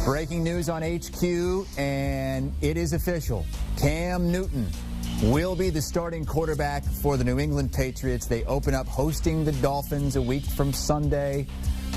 Breaking news on HQ, and it is official. Cam Newton will be the starting quarterback for the New England Patriots. They open up hosting the Dolphins a week from Sunday.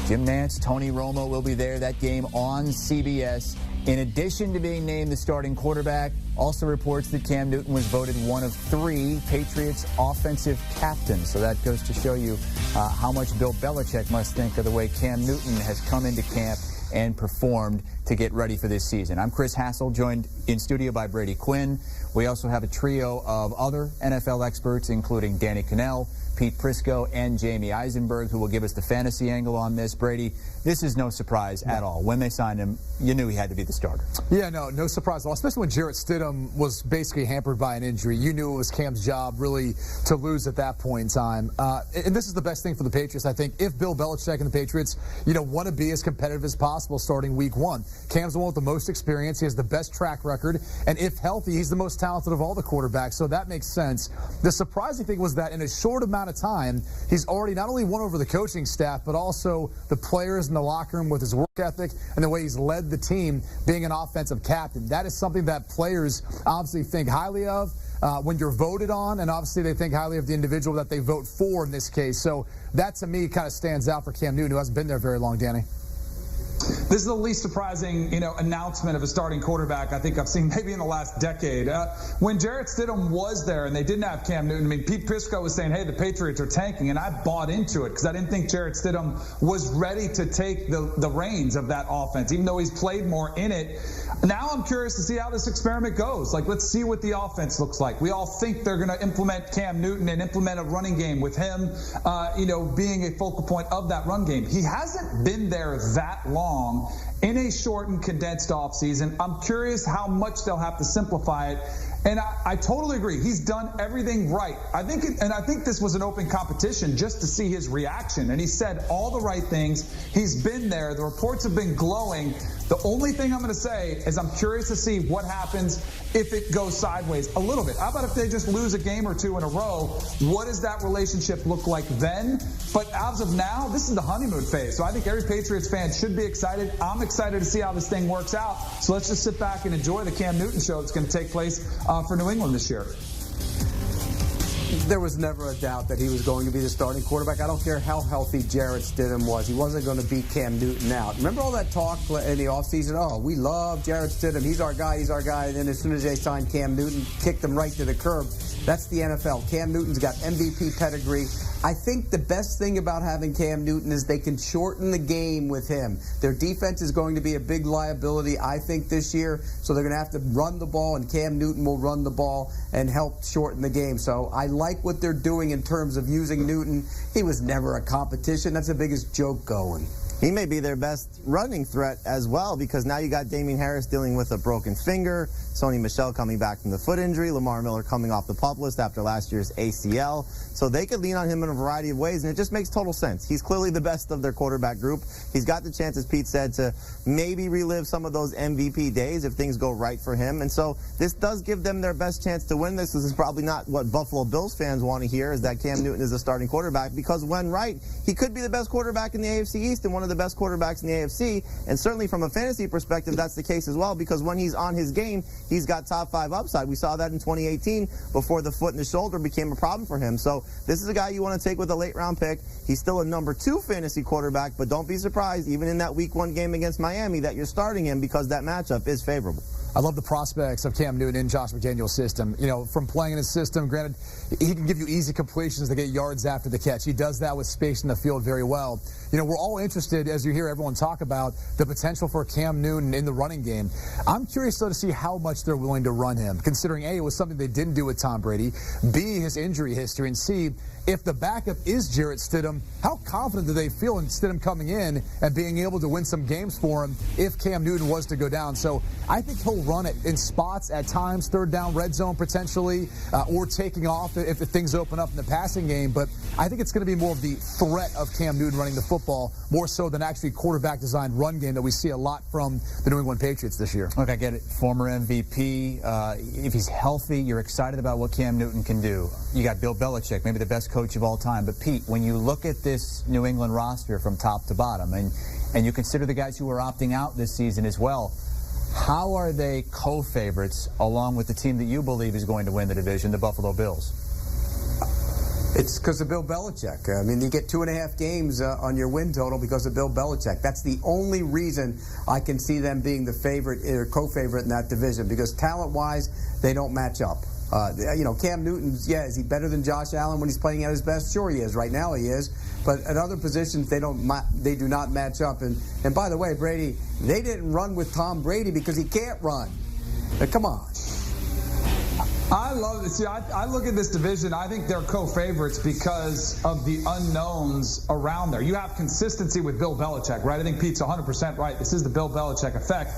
Jim Nantz, Tony Romo will be there. That game on CBS. In addition to being named the starting quarterback, also reports that Cam Newton was voted one of 3 Patriots offensive captains. So that goes to show you how much Bill Belichick must think of the way Cam Newton has come into camp and performed to get ready for this season. I'm Chris Hassel, joined in studio by Brady Quinn. We also have a trio of other NFL experts, including Danny Cannell, Pete Prisco, and Jamie Eisenberg, who will give us the fantasy angle on this. Brady, this is no surprise at all. When they signed him, you knew he had to be the starter. Yeah, no surprise at all, especially when Jarrett Stidham was basically hampered by an injury. You knew it was Cam's job, really, to lose at that point in time. And this is the best thing for the Patriots, I think. If Bill Belichick and the Patriots, want to be as competitive as possible starting week 1. Cam's the one with the most experience. He has the best track record. And if healthy, he's the most talented of all the quarterbacks. So that makes sense. The surprising thing was that in a short amount of time, he's already not only won over the coaching staff, but also the players in the locker room with his work ethic and the way he's led the team being an offensive captain. That is something that players obviously think highly of when you're voted on, and obviously they think highly of the individual that they vote for in this case. So that, to me, kind of stands out for Cam Newton, who hasn't been there very long, Danny. This is the least surprising, announcement of a starting quarterback I think I've seen maybe in the last decade. When Jarrett Stidham was there and they didn't have Cam Newton, Pete Prisco was saying, hey, the Patriots are tanking, and I bought into it because I didn't think Jarrett Stidham was ready to take the reins of that offense, even though he's played more in it. Now I'm curious to see how this experiment goes. Let's see what the offense looks like. We all think they're going to implement Cam Newton and implement a running game with him, being a focal point of that run game. He hasn't been there that long in a shortened, condensed offseason. I'm curious how much they'll have to simplify it. And I totally agree. He's done everything right. I think this was an open competition just to see his reaction. And he said all the right things. He's been there. The reports have been glowing. The only thing I'm going to say is I'm curious to see what happens if it goes sideways a little bit. How about if they just lose a game or 2 in a row? What does that relationship look like then? But as of now, this is the honeymoon phase. So I think every Patriots fan should be excited. I'm excited to see how this thing works out. So let's just sit back and enjoy the Cam Newton show that's going to take place for New England this year. There was never a doubt that he was going to be the starting quarterback. I don't care how healthy Jarrett Stidham was. He wasn't going to beat Cam Newton out. Remember all that talk in the offseason? Oh, we love Jarrett Stidham. He's our guy. And then as soon as they signed Cam Newton, kicked him right to the curb. That's the NFL. Cam Newton's got MVP pedigree. I think the best thing about having Cam Newton is they can shorten the game with him. Their defense is going to be a big liability, I think, this year. So they're going to have to run the ball, and Cam Newton will run the ball and help shorten the game. So I like what they're doing in terms of using Newton. He was never a competition. That's the biggest joke going. He may be their best running threat as well, because now you got Damien Harris dealing with a broken finger, Sony Michel coming back from the foot injury, Lamar Miller coming off the PUP list after last year's ACL. So they could lean on him in a variety of ways, and it just makes total sense. He's clearly the best of their quarterback group. He's got the chance, as Pete said, to maybe relive some of those MVP days if things go right for him. And so this does give them their best chance to win this. This is probably not what Buffalo Bills fans want to hear, is that Cam Newton is a starting quarterback, because when right, he could be the best quarterback in the AFC East and one of the best quarterbacks in the AFC. And certainly from a fantasy perspective, that's the case as well, because when he's on his game, he's got top 5 upside. We saw that in 2018 before the foot and the shoulder became a problem for him. So this is a guy you want to take with a late round pick. He's still a number 2 fantasy quarterback, but don't be surprised, even in that week 1 game against Miami, that you're starting him, because that matchup is favorable. I love the prospects of Cam Newton in Josh McDaniel's system. From playing in his system, granted, he can give you easy completions to get yards after the catch. He does that with space in the field very well. We're all interested, as you hear everyone talk about, the potential for Cam Newton in the running game. I'm curious, though, to see how much they're willing to run him, considering, A, it was something they didn't do with Tom Brady, B, his injury history, and C, if the backup is Jarrett Stidham, how confident do they feel in Stidham coming in and being able to win some games for him if Cam Newton was to go down? So I think he'll run it in spots at times, 3rd down, red zone potentially, or taking off if things open up in the passing game. But I think it's going to be more of the threat of Cam Newton running the football, more so than actually quarterback-designed run game that we see a lot from the New England Patriots this year. Look, I get it. Former MVP. If he's healthy, you're excited about what Cam Newton can do. You got Bill Belichick, maybe the best coach of all time. But, Pete, when you look at this New England roster from top to bottom, and and you consider the guys who are opting out this season as well, how are they co-favorites along with the team that you believe is going to win the division, the Buffalo Bills? It's because of Bill Belichick. I mean, you get 2.5 games on your win total because of Bill Belichick. That's the only reason I can see them being the favorite or co-favorite in that division, because talent-wise, they don't match up. Cam Newton's, is he better than Josh Allen when he's playing at his best? Sure he is. Right now he is. But at other positions, they do not match up. And by the way, Brady, they didn't run with Tom Brady because he can't run. Come on. I love it. See, I look at this division. I think they're co-favorites because of the unknowns around there. You have consistency with Bill Belichick, right? I think Pete's 100% right. This is the Bill Belichick effect.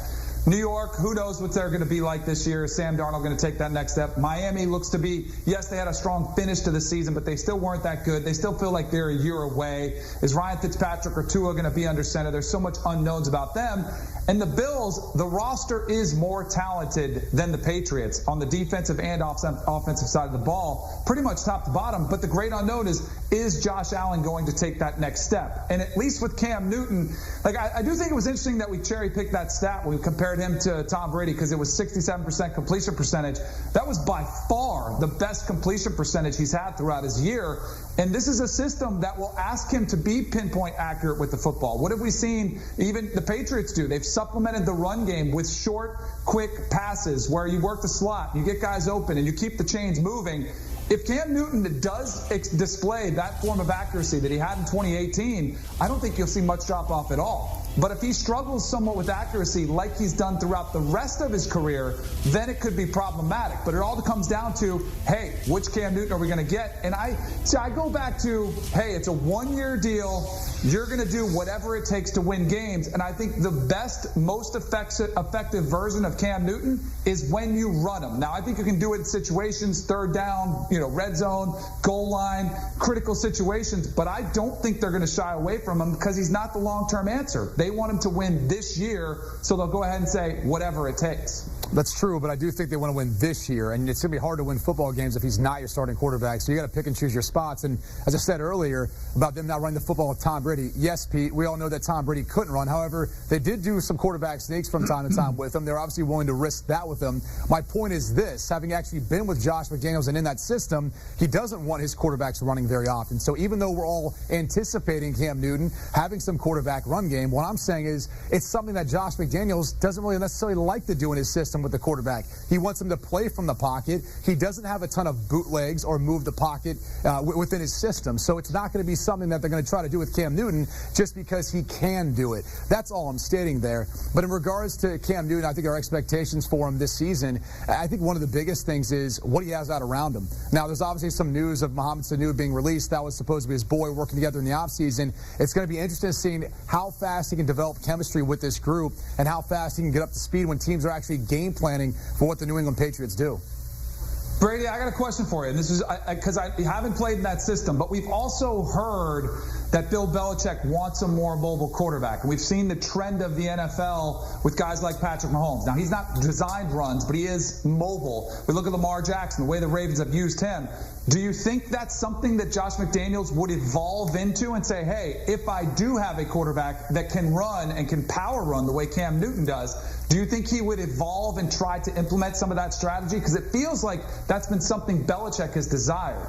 New York, who knows what they're going to be like this year? Is Sam Darnold going to take that next step? Miami looks to be, yes, they had a strong finish to the season, but they still weren't that good. They still feel like they're a year away. Is Ryan Fitzpatrick or Tua going to be under center? There's so much unknowns about them. And the Bills, the roster is more talented than the Patriots on the defensive and offensive side of the ball, pretty much top to bottom. But the great unknown is Josh Allen going to take that next step? And at least with Cam Newton, I do think it was interesting that we cherry-picked that stat when we compared him to Tom Brady, because it was 67% completion percentage. That was by far the best completion percentage he's had throughout his year. And this is a system that will ask him to be pinpoint accurate with the football. What have we seen even the Patriots do? They've supplemented the run game with short, quick passes where you work the slot, you get guys open, and you keep the chains moving. If Cam Newton does display that form of accuracy that he had in 2018, I don't think you'll see much drop-off at all. But if he struggles somewhat with accuracy like he's done throughout the rest of his career, then it could be problematic. But it all comes down to, hey, which Cam Newton are we going to get? And I go back to, hey, it's a one-year deal. You're going to do whatever it takes to win games. And I think the best, most effective version of Cam Newton is when you run him. Now, I think you can do it in situations, third down, red zone, goal line, critical situations. But I don't think they're going to shy away from him because he's not the long-term answer. They want him to win this year, so they'll go ahead and say whatever it takes. That's true, but I do think they want to win this year, and it's going to be hard to win football games if he's not your starting quarterback, so you got to pick and choose your spots. And as I said earlier about them not running the football with Tom Brady, yes, Pete, we all know that Tom Brady couldn't run. However, they did do some quarterback sneaks from time to time with him. They're obviously willing to risk that with him. My point is this, having actually been with Josh McDaniels and in that system, he doesn't want his quarterbacks running very often. So even though we're all anticipating Cam Newton having some quarterback run game, what I'm saying is it's something that Josh McDaniels doesn't really necessarily like to do in his system with the quarterback. He wants him to play from the pocket. He doesn't have a ton of bootlegs or move the pocket within his system. So it's not going to be something that they're going to try to do with Cam Newton just because he can do it. That's all I'm stating there. But in regards to Cam Newton, I think our expectations for him this season, I think one of the biggest things is what he has out around him. Now, there's obviously some news of Mohamed Sanu being released. That was supposed to be his boy working together in the offseason. It's going to be interesting to see how fast he can develop chemistry with this group and how fast he can get up to speed when teams are actually game planning for what the New England Patriots do. Brady, I got a question for you. And this is because I haven't played in that system, but we've also heard that Bill Belichick wants a more mobile quarterback. And we've seen the trend of the NFL with guys like Patrick Mahomes. Now, he's not designed runs, but he is mobile. We look at Lamar Jackson, the way the Ravens have used him. Do you think that's something that Josh McDaniels would evolve into and say, hey, if I do have a quarterback that can run and can power run the way Cam Newton does, do you think he would evolve and try to implement some of that strategy? Because it feels like that's been something Belichick has desired.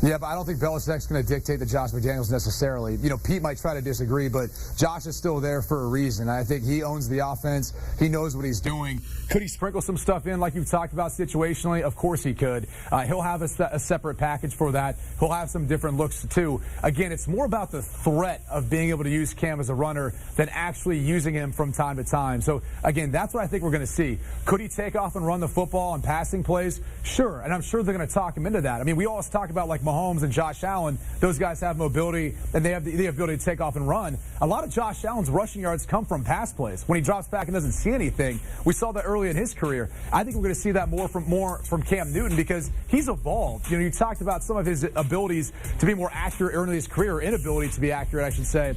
Yeah, but I don't think Belichick's going to dictate to Josh McDaniels necessarily. Pete might try to disagree, but Josh is still there for a reason. I think he owns the offense. He knows what he's doing. Could he sprinkle some stuff in like you've talked about situationally? Of course he could. He'll have a separate package for that. He'll have some different looks too. Again, it's more about the threat of being able to use Cam as a runner than actually using him from time to time. So, again, that's what I think we're going to see. Could he take off and run the football on passing plays? Sure, and I'm sure they're going to talk him into that. I mean, we always talk about like Mahomes and Josh Allen. Those guys have mobility, and they have the ability to take off and run. A lot of Josh Allen's rushing yards come from pass plays. When he drops back and doesn't see anything, we saw that early in his career. I think we're going to see that more from Cam Newton because he's evolved. You talked about some of his abilities to be more accurate early in his career, or inability to be accurate, I should say.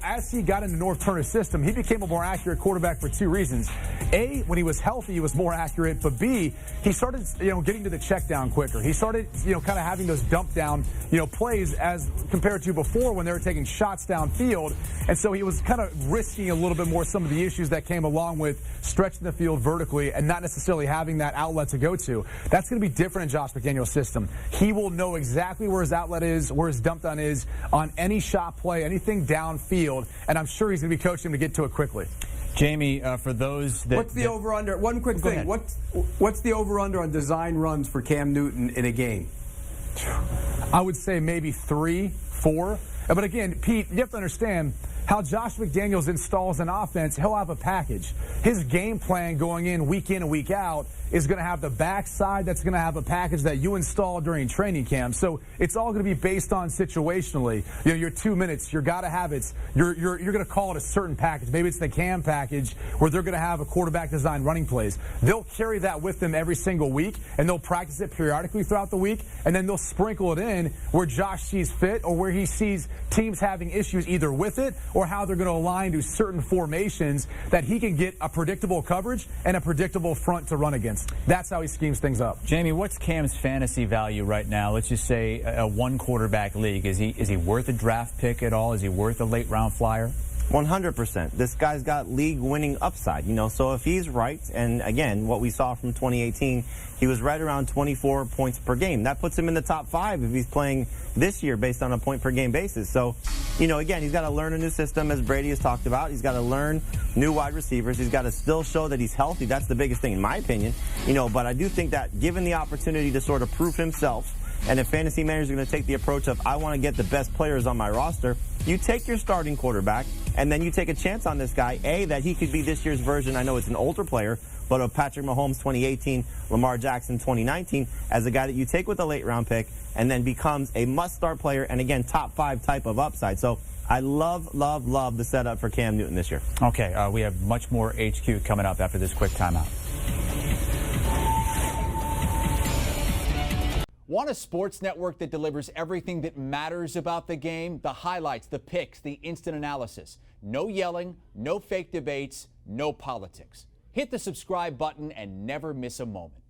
As he got into North Turner's system, he became a more accurate quarterback for two reasons. A, when he was healthy, he was more accurate, but B, he started, getting to the check down quicker. He started, kind of having those dump dump down, plays as compared to before when they were taking shots downfield. And so he was kind of risking a little bit more some of the issues that came along with stretching the field vertically and not necessarily having that outlet to go to. That's going to be different in Josh McDaniel's system. He will know exactly where his outlet is, where his dump down is on any shot play, anything downfield, and I'm sure he's going to be coaching him to get to it quickly. Jamie, for those that... What's the over-under? One quick thing. What's the over-under on design runs for Cam Newton in a game? I would say maybe 3, 4. But again, Pete, you have to understand how Josh McDaniels installs an offense. He'll have a package. His game plan going in and week out is going to have the backside that's going to have a package that you install during training camp. So it's all going to be based on situationally. Your 2 minutes, your gotta have it. You're going to call it a certain package. Maybe it's the Cam package where they're going to have a quarterback design running plays. They'll carry that with them every single week, and they'll practice it periodically throughout the week, and then they'll sprinkle it in where Josh sees fit or where he sees teams having issues either with it or how they're going to align to certain formations that he can get a predictable coverage and a predictable front to run against. That's how he schemes things up. Jamie, what's Cam's fantasy value right now? Let's just say a one quarterback league. Is he worth a draft pick at all? Is he worth a late round flyer? 100%. This guy's got league-winning upside, so if he's right, and again, what we saw from 2018, he was right around 24 points per game. That puts him in the top 5 if he's playing this year based on a point-per-game basis. So, again, he's got to learn a new system, as Brady has talked about. He's got to learn new wide receivers. He's got to still show that he's healthy. That's the biggest thing, in my opinion. But I do think that given the opportunity to sort of prove himself, and if fantasy managers are going to take the approach of, I want to get the best players on my roster, you take your starting quarterback, and then you take a chance on this guy, that he could be this year's version. I know it's an older player, but of Patrick Mahomes 2018, Lamar Jackson 2019, as a guy that you take with a late-round pick and then becomes a must-start player and, again, top 5 type of upside. So I love the setup for Cam Newton this year. Okay, we have much more HQ coming up after this quick timeout. Want a sports network that delivers everything that matters about the game? The highlights, the picks, the instant analysis. No yelling, no fake debates, no politics. Hit the subscribe button and never miss a moment.